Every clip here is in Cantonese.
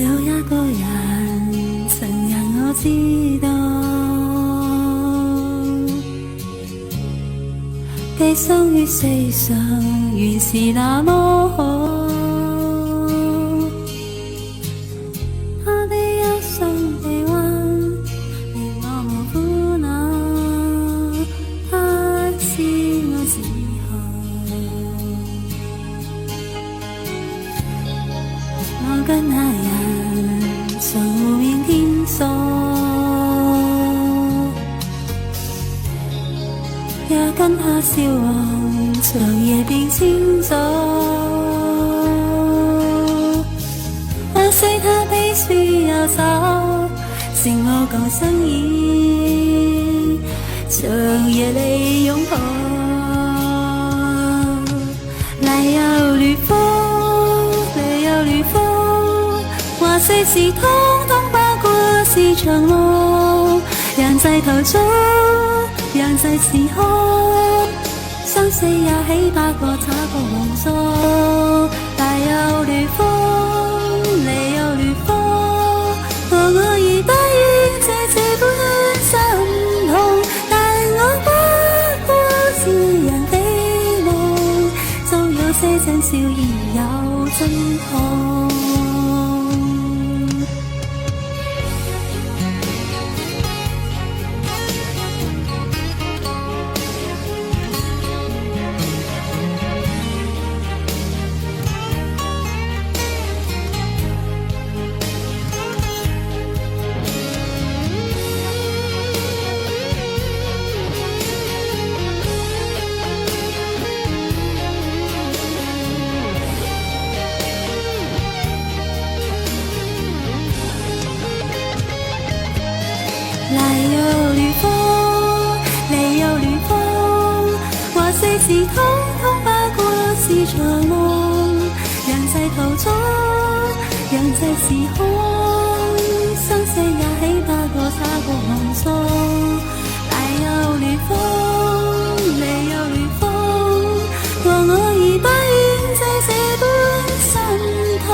有一個人曾讓我知道，寄生於世上原是那麼好。他的憂傷臂彎令我無苦惱，他是我自豪。我跟那人從無面傾訴，也跟他消亡長夜便遷走。可惜他悲書又走，剩我共身影，長夜裏擁抱。來又烈風，來又烈風，話世事通通不過是場夢。人在途中，人在時空，生死也起不過差個夢中。來又烈風，來又烈風，和我已不願這般心痛，但我不過是人非夢，總有些真笑而有真痛。來又烈風，來又烈風，話世事通通不過是場夢。人在途中，人在時空，生死也起不過差個夢中。來又烈風，來又烈風，和我已不願這般心痛，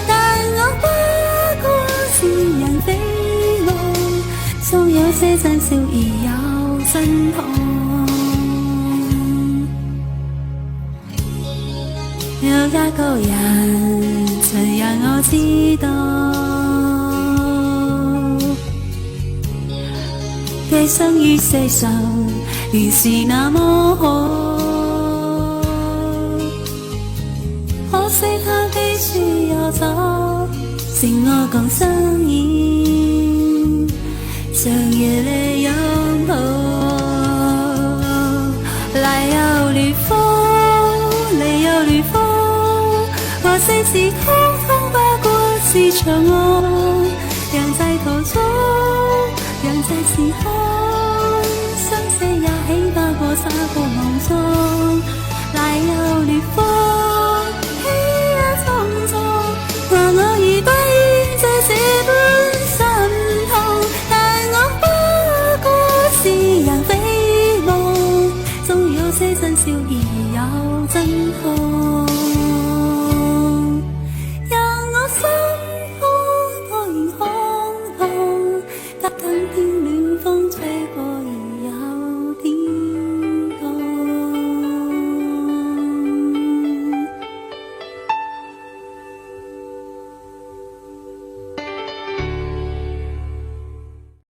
但我不過是人非夢，總有些真笑而有真痛。有一個人曾讓我知道，寄生於世上原是那麼好。可惜他悲書又走，剩我共身影，長夜裏擁抱。來又烈風，來又烈風，話世事通通不過是場夢。人在途中，人在時空，生死也起不過差個夢中。來又烈風，起也匆匆，話我已不願這般心痛，但我不過是人非夢，總有些真笑而有真痛。